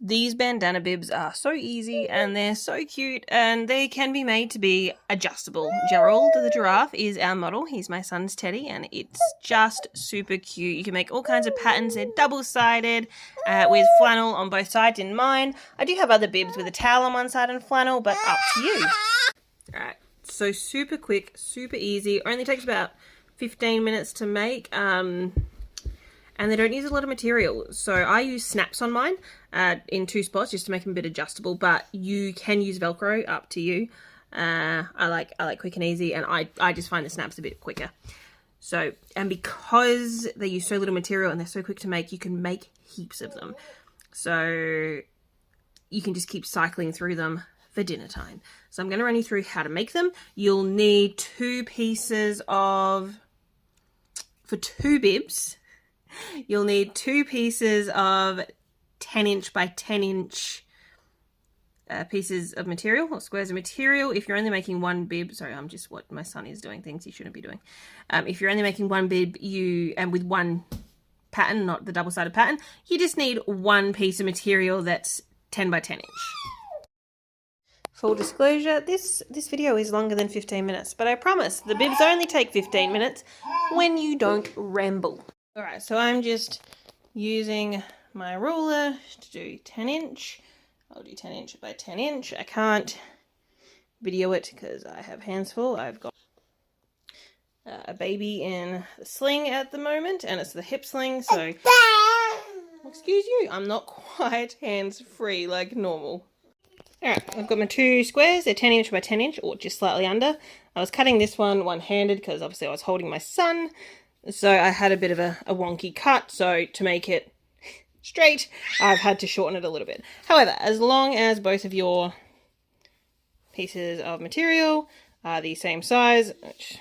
These bandana bibs are so easy and they're so cute, and they can be made to be adjustable. Gerald the giraffe is our model. He's my son's teddy and it's just super cute. You can make all kinds of patterns. They're double-sided with flannel on both sides in mine. I do have other bibs with a towel on one side and flannel, but up to you. Alright, so super quick, super easy. Only takes about 15 minutes to make. And they don't use a lot of material. So I use snaps on mine in 2 spots just to make them a bit adjustable, but you can use Velcro, up to you. I like quick and easy, and I just find the snaps a bit quicker. So, and because they use so little material and they're so quick to make, you can make heaps of them. So you can just keep cycling through them for dinner time. So I'm going to run you through how to make them. You'll need 2 pieces of, for 2 bibs, you'll need 2 pieces of 10" by 10" pieces of material, or squares of material. If you're only making 1 bib, sorry, I'm just what my son is doing, things he shouldn't be doing. If you're only making 1 bib, and with 1 pattern, not the double-sided pattern, you just need 1 piece of material that's 10 by 10". Full disclosure, this video is longer than 15 minutes, but I promise the bibs only take 15 minutes when you don't ramble. Alright, so I'm just using my ruler to do 10". I'll do 10" by 10". I can't video it because I have hands full. I've got a baby in the sling at the moment, and it's the hip sling, so excuse you, I'm not quite hands-free like normal. Alright, I've got my 2 squares. They're 10" by 10", or just slightly under. I was cutting this one one-handed because obviously I was holding my son. So I had a bit of a wonky cut, so to make it straight, I've had to shorten it a little bit. However, as long as both of your pieces of material are the same size, which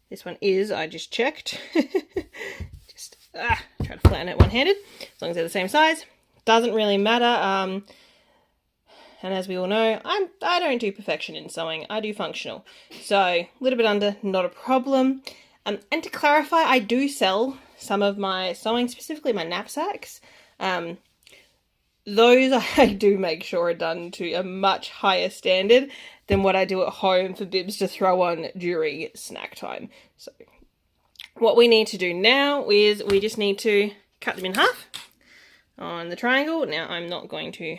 this one is, I just checked. Just try to flatten it one-handed. As long as they're the same size, doesn't really matter. And as we all know, I don't do perfection in sewing, I do functional. So a little bit under, not a problem. And to clarify, I do sell some of my sewing, specifically my knapsacks. Those I do make sure are done to a much higher standard than what I do at home for bibs to throw on during snack time. So what we need to do now is we just need to cut them in half on the triangle. Now I'm not going to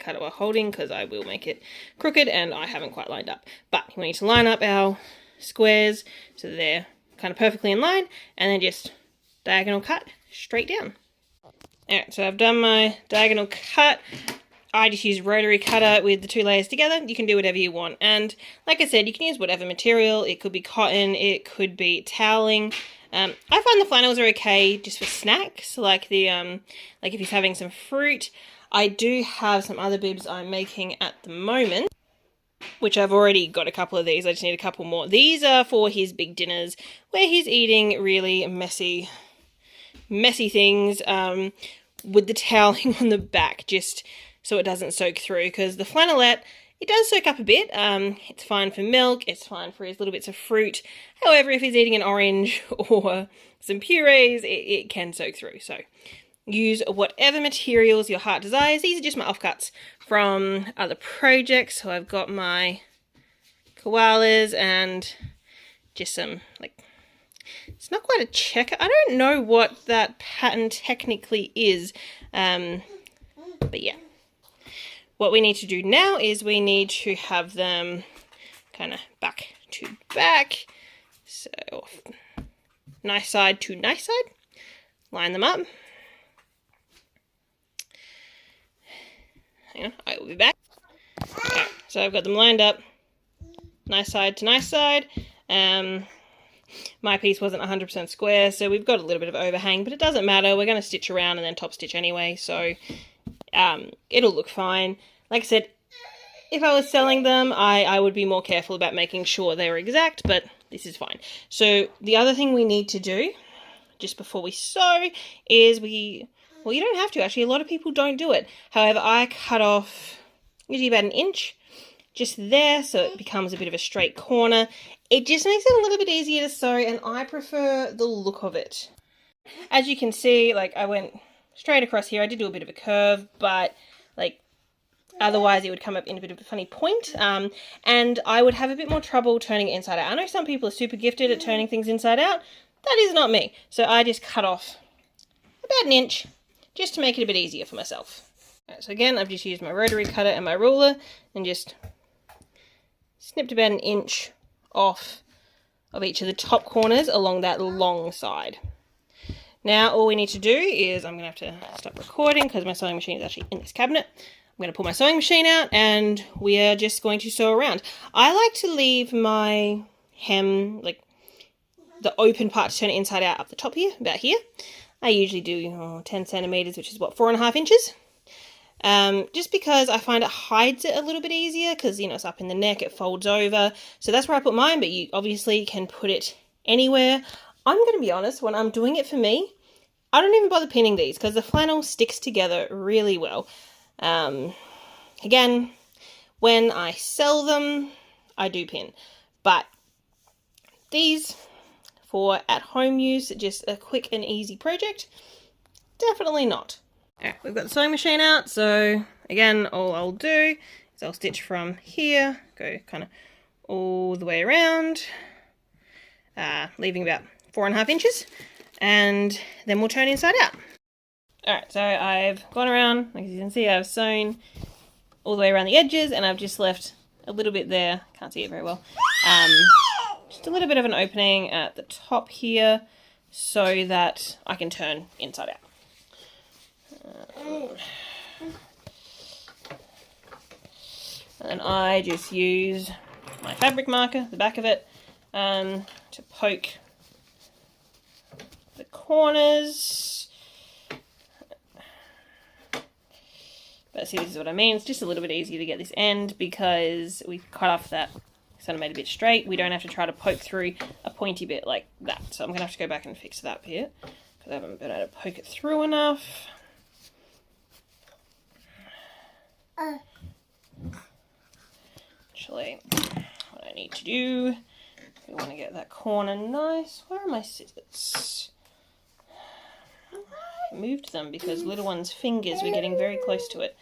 cut it while holding because I will make it crooked and I haven't quite lined up. But we need to line up our squares so they're kind of perfectly in line, and then just diagonal cut straight down. Alright, so I've done my diagonal cut. I just use rotary cutter with the 2 layers together. You can do whatever you want, and like I said, you can use whatever material. It could be cotton, it could be toweling. I find the flannels are okay just for snacks, like the like if he's having some fruit. I do have some other bibs I'm making at the moment, which I've already got a couple of these. I just need a couple more. These are for his big dinners where he's eating really messy things with the toweling on the back just so it doesn't soak through, because the flannelette, it does soak up a bit. It's fine for milk, it's fine for his little bits of fruit. However, if he's eating an orange or some purees, it can soak through. So use whatever materials your heart desires. These are just my offcuts from other projects. So I've got my koalas and just some, like, it's not quite a checker. I don't know what that pattern technically is. But yeah. What we need to do now is we need to have them kind of back to back. So nice side to nice side. Line them up. Hang on, I will be back. Okay, so I've got them lined up, nice side to nice side. My piece wasn't 100% square, so we've got a little bit of overhang, but it doesn't matter. We're going to stitch around and then top stitch anyway, so it'll look fine. Like I said, if I was selling them, I would be more careful about making sure they were exact, but this is fine. So the other thing we need to do, just before we sew, is well, you don't have to, actually. A lot of people don't do it. However, I cut off usually about 1 inch just there, so it becomes a bit of a straight corner. It just makes it a little bit easier to sew, and I prefer the look of it. As you can see, like, I went straight across here. I did do a bit of a curve, but like otherwise it would come up in a bit of a funny point, and I would have a bit more trouble turning it inside out. I know some people are super gifted at turning things inside out. That is not me. So I just cut off about an inch just to make it a bit easier for myself. Right, so again, I've just used my rotary cutter and my ruler and just snipped about an inch off of each of the top corners along that long side. Now all we need to do is, I'm going to have to stop recording because my sewing machine is actually in this cabinet. I'm going to pull my sewing machine out and we are just going to sew around. I like to leave my hem, like the open part to turn it inside out up the top here, about here. I usually do 10 centimeters, which is what, 4.5 inches. Just because I find it hides it a little bit easier because, you know, it's up in the neck, it folds over. So that's where I put mine, but you obviously can put it anywhere. I'm going to be honest, when I'm doing it for me, I don't even bother pinning these because the flannel sticks together really well. Again, when I sell them, I do pin. But these, for at-home use, just a quick and easy project, definitely not. Alright, we've got the sewing machine out, so again, all I'll do is I'll stitch from here, go kind of all the way around, leaving about 4.5 inches, and then we'll turn inside out. Alright, so I've gone around, like you can see, I've sewn all the way around the edges, and I've just left a little bit there, can't see it very well, just a little bit of an opening at the top here, so that I can turn inside out. And I just use my fabric marker, the back of it, to poke the corners. But see, this is what I mean. It's just a little bit easier to get this end because we've cut off that centimetre bit straight. We don't have to try to poke through a pointy bit like that. So I'm going to have to go back and fix that bit because I haven't been able to poke it through enough. Actually, what I need to do, we want to get that corner nice. Where are my scissors? I moved them because little one's fingers were getting very close to it.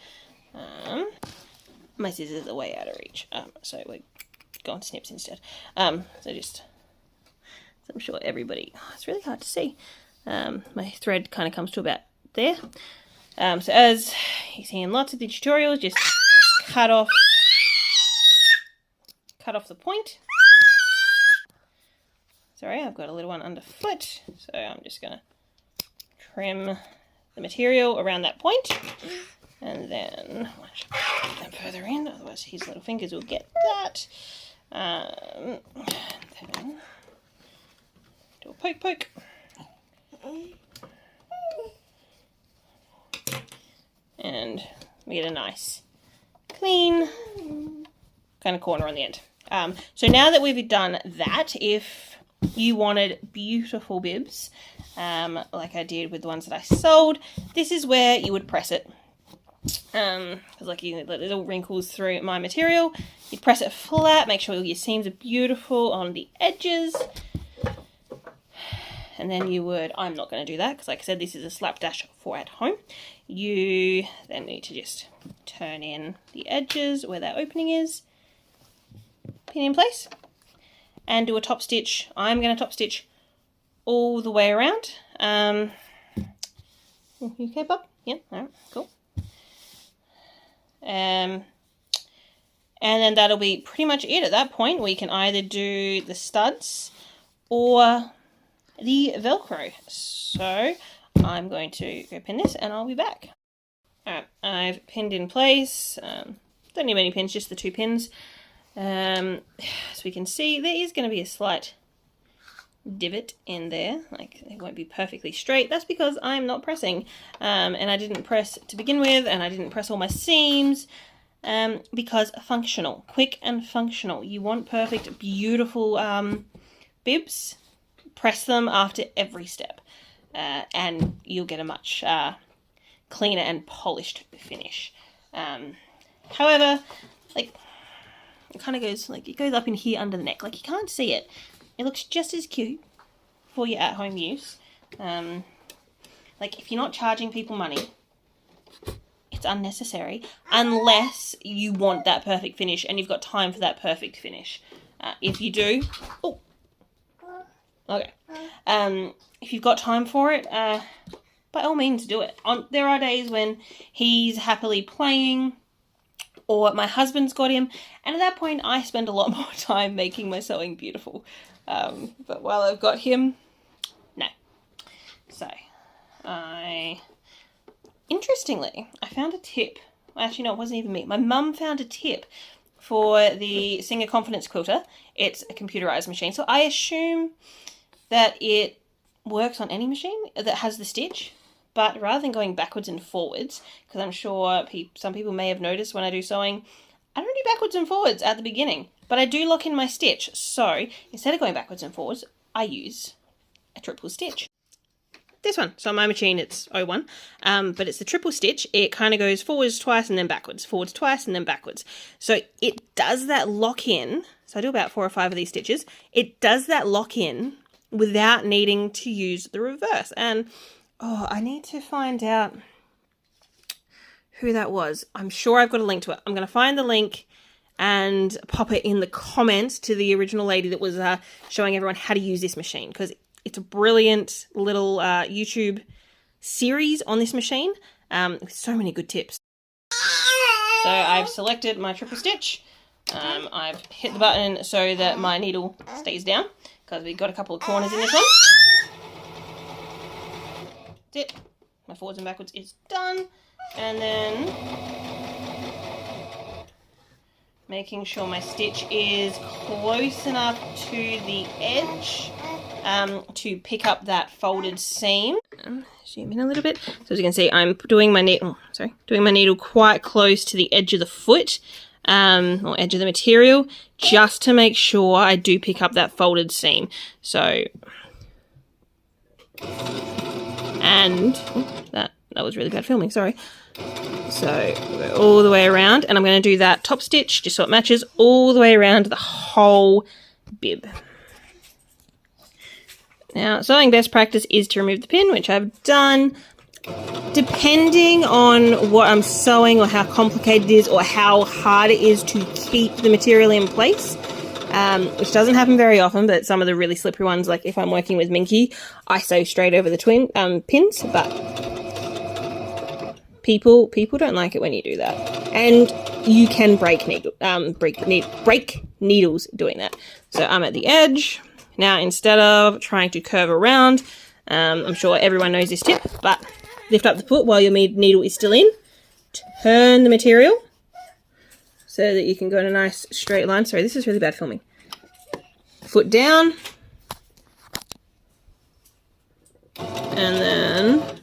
My scissors are way out of reach, so we're going to snips instead. So I'm sure everybody, it's really hard to see. My thread kind of comes to about there. So as you see in lots of the tutorials, just cut off the point. Sorry, I've got a little one underfoot, so I'm just going to trim the material around that point, and then put them further in, otherwise his little fingers will get that. Then do a poke. And we get a nice, clean kind of corner on the end. So now that we've done that, if you wanted beautiful bibs, like I did with the ones that I sold, this is where you would press it. Because like you let little wrinkles through my material, you press it flat, make sure your seams are beautiful on the edges. And then you would, I'm not going to do that because like I said, this is a slapdash for at home. You then need to just turn in the edges where that opening is, pin in place, and do a top stitch. I'm going to top stitch all the way around. You okay, Bob? Yeah, all right, cool. And then that'll be pretty much it. At that point, we can either do the studs or the Velcro. So I'm going to go pin this and I'll be back. Alright, I've pinned in place. Don't need many pins, just the 2 pins. As we can see, there is going to be a slight divot in there. Like, it won't be perfectly straight. That's because I'm not pressing. And I didn't press to begin with, and I didn't press all my seams. Because functional. Quick and functional. You want perfect, beautiful bibs. Press them after every step, and you'll get a much cleaner and polished finish. However, like, it kind of goes, like, it goes up in here under the neck. Like, you can't see it. It looks just as cute for your at-home use. Like, if you're not charging people money, it's unnecessary, unless you want that perfect finish and you've got time for that perfect finish. If you do, oh, okay. If you've got time for it, by all means do it. There are days when he's happily playing, or my husband's got him, and at that point I spend a lot more time making my sewing beautiful. But while I've got him, no. So, interestingly, I found a tip. Actually, no, it wasn't even me. My mum found a tip for the Singer Confidence Quilter. It's a computerized machine, so I assume that it works on any machine that has the stitch. But rather than going backwards and forwards, because I'm sure some people may have noticed when I do sewing, I don't do backwards and forwards at the beginning, but I do lock in my stitch. So instead of going backwards and forwards, I use a triple stitch. This one. So on my machine, it's 01, but it's the triple stitch. It kind of goes forwards twice and then backwards, forwards twice and then backwards. So it does that lock in. So I do about 4 or 5 of these stitches. It does that lock in without needing to use the reverse. And oh, I need to find out who that was. I'm sure I've got a link to it. I'm going to find the link and pop it in the comments to the original lady that was showing everyone how to use this machine, because it's a brilliant little YouTube series on this machine with so many good tips. So I've selected my triple stitch. I've hit the button so that my needle stays down, because we've got a couple of corners in this one. That's it. My forwards and backwards is done. And then making sure my stitch is close enough to the edge to pick up that folded seam. Zoom in a little bit. So as you can see, I'm doing my needle quite close to the edge of the foot, or edge of the material, just to make sure I do pick up that folded seam. So, and that was really bad filming, sorry. So go all the way around, and I'm going to do that top stitch just so it matches all the way around the whole bib. Now, sewing best practice is to remove the pin, which I've done. Depending on what I'm sewing or how complicated it is or how hard it is to keep the material in place, which doesn't happen very often, but some of the really slippery ones, like if I'm working with Minky, I sew straight over the pins, but people don't like it when you do that. And you can break needles doing that. So I'm at the edge. Now, instead of trying to curve around, I'm sure everyone knows this tip, but lift up the foot while your needle is still in. Turn the material so that you can go in a nice straight line. Sorry, this is really bad filming. Foot down. And then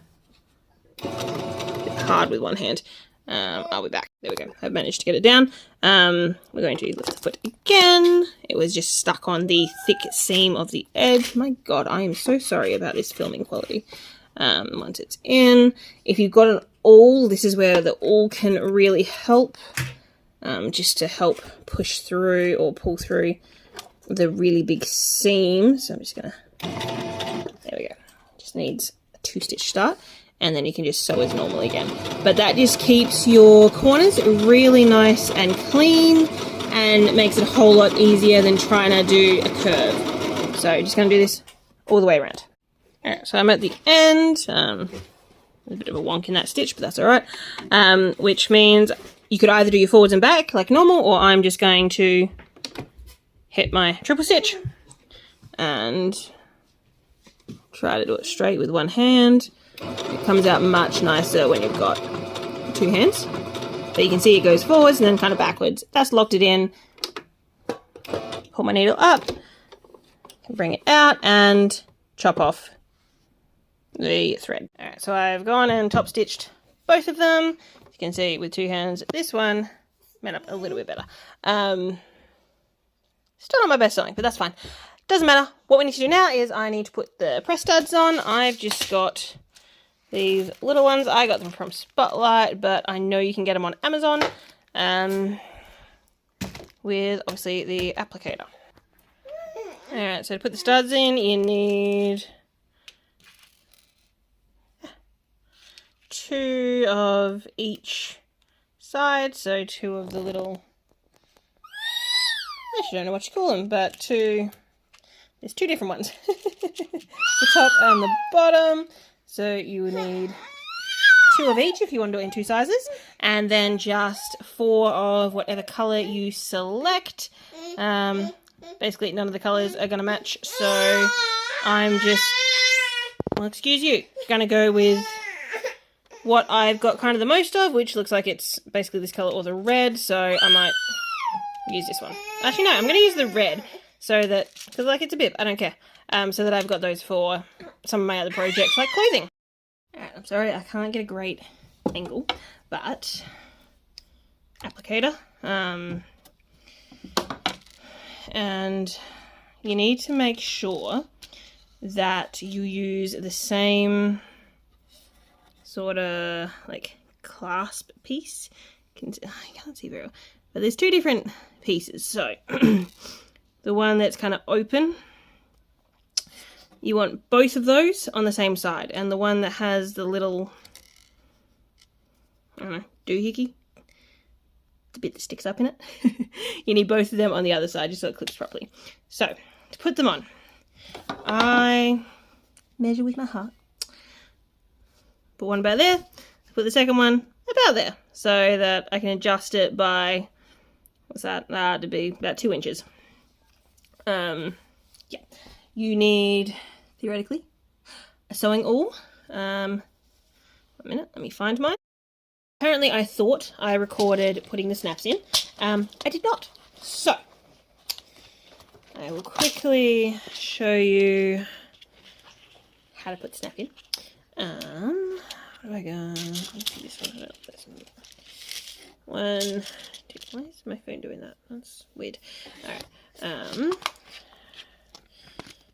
hard with one hand. I'll be back. There we go. I've managed to get it down. We're going to lift the foot again. It was just stuck on the thick seam of the edge. My God, I am so sorry about this filming quality. Once it's in, if you've got an awl, this is where the awl can really help, just to help push through or pull through the really big seam. So I'm just gonna, there we go. Just needs a 2-stitch start, and then you can just sew as normal again. But that just keeps your corners really nice and clean, and makes it a whole lot easier than trying to do a curve. So just gonna do this all the way around. Alright, so I'm at the end. There's a bit of a wonk in that stitch, but that's alright. Which means you could either do your forwards and back like normal, or I'm just going to hit my triple stitch and try to do it straight with one hand. It comes out much nicer when you've got 2 hands. But you can see it goes forwards and then kind of backwards. That's locked it in. Pull my needle up, bring it out, and chop off the thread. Alright, so I've gone and top stitched both of them. You can see with 2 hands, this one went up a little bit better. Still not my best sewing, but that's fine. Doesn't matter. What we need to do now is I need to put the press studs on. I've just got these little ones. I got them from Spotlight, but I know you can get them on Amazon with obviously the applicator. Alright, so to put the studs in, you need 2 of each side, so 2 of the little, I actually don't know what you call them, but there's 2 different ones. The top and the bottom, so you need 2 of each if you want to do it in 2 sizes, and then just 4 of whatever colour you select. Basically none of the colours are going to match, so I'm just, well, excuse you, going to go with what I've got kind of the most of, which looks like it's basically this colour or the red, so I might use this one. Actually no, I'm going to use the red, so that, because like it's a bib, I don't care, so that I've got those for some of my other projects like clothing. Alright, I'm sorry I can't get a great angle, but applicator, and you need to make sure that you use the same sort of like clasp piece. I can't see very well, but there's 2 different pieces. So the one that's kind of open, you want both of those on the same side, and the one that has the little, I don't know, doohickey, the bit that sticks up in it, you need both of them on the other side just so it clips properly. So to put them on, I measure with my heart. Put one about there, put the second one about there, so that I can adjust it by, what's that, to be about 2 inches. Yeah, you need, theoretically, a sewing awl. 1 minute, let me find mine. Apparently I thought I recorded putting the snaps in. I did not. So, I will quickly show you how to put the snap in. What have I got? Let's see this one. One, 2. Why is my phone doing that? That's weird. Alright.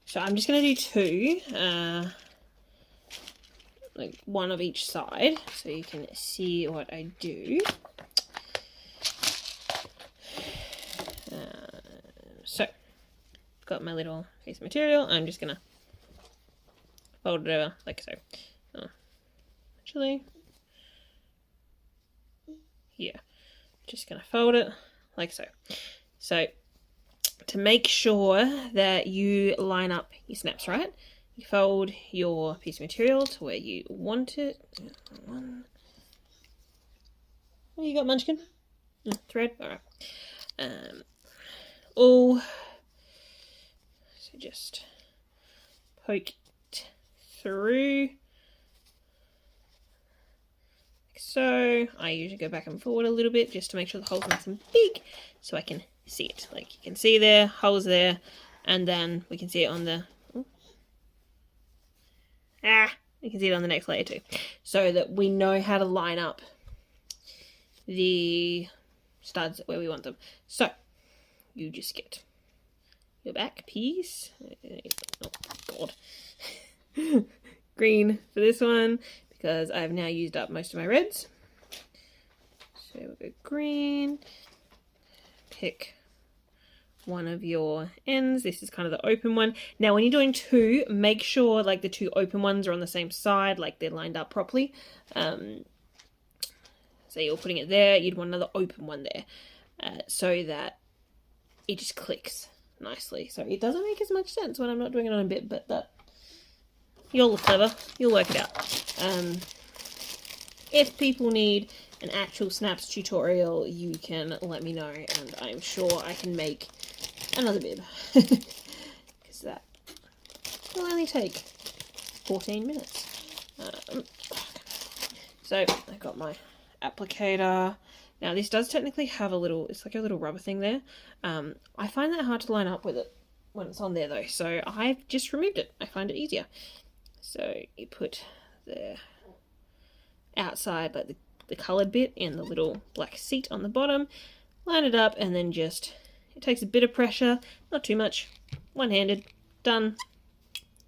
So I'm just going to do 2. Like 1 of each side, so you can see what I do. So, I've got my little piece of material. I'm just going to fold it over like so. Actually, yeah, just going to fold it like so. So, to make sure that you line up your snaps right, you fold your piece of material to where you want it. What you got, Munchkin? Thread? Alright. So just poke it through. Like so. I usually go back and forward a little bit just to make sure the hole's nice and big so I can see it. Like you can see there, holes there, and then we can see it on the you can see it on the next layer too, so that we know how to line up the studs where we want them. So you just get your back piece, oh god, green for this one because I've now used up most of my reds. So we'll go green, pick one of your ends. This is kind of the open one. Now when you're doing 2, make sure like the 2 open ones are on the same side, like they're lined up properly. So you're putting it there, you'd want another open one there, so that it just clicks nicely. So it doesn't make as much sense when I'm not doing it on a bit, but that, you're all clever, you'll work it out. If people need an actual snaps tutorial, you can let me know, and I'm sure I can make another bib, because that will only take 14 minutes. So I got my applicator. Now this does technically have a little, it's like a little rubber thing there. I find that hard to line up with it when it's on there though, so I've just removed it. I find it easier. So you put the outside, like the coloured bit, and the little black seat on the bottom, line it up, and then just, it takes a bit of pressure, not too much, one-handed, done,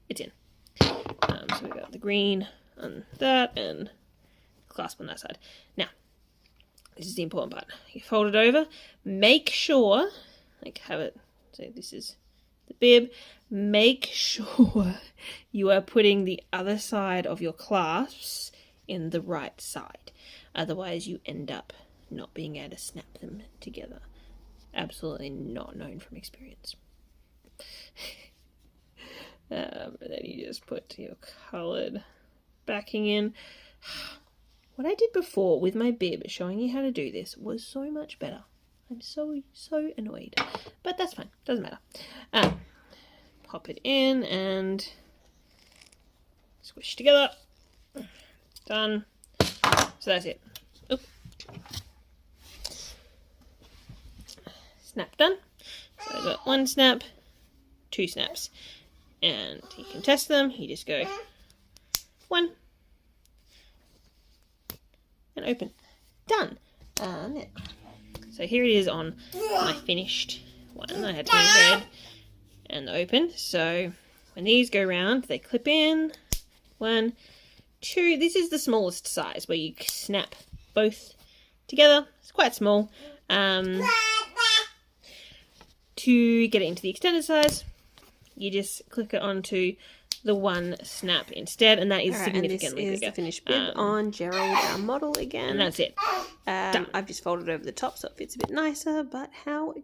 it's in. So we've got the green on that, and clasp on that side. Now, this is the important part. You fold it over, make sure, like have it, so this is the bib, make sure you are putting the other side of your clasps in the right side. Otherwise you end up not being able to snap them together. Absolutely not known from experience. And then you just put your coloured backing in. What I did before with my bib showing you how to do this was so much better. I'm so annoyed. But that's fine. Doesn't matter. Pop it in and squish together. Done. So that's it. Oop. Snap done. So I've got 1 snap, 2 snaps. And you can test them. You just go 1 and open. Done. So here it is on my finished one. I had to make red and open. So when these go round, they clip in. 1, 2. This is the smallest size where you snap both together. It's quite small. To get it into the extended size, you just click it onto the 1 snap instead, and that is significantly bigger. And this is the finished bib on Gerald, our model again. And that's it. I've just folded over the top so it fits a bit nicer, but how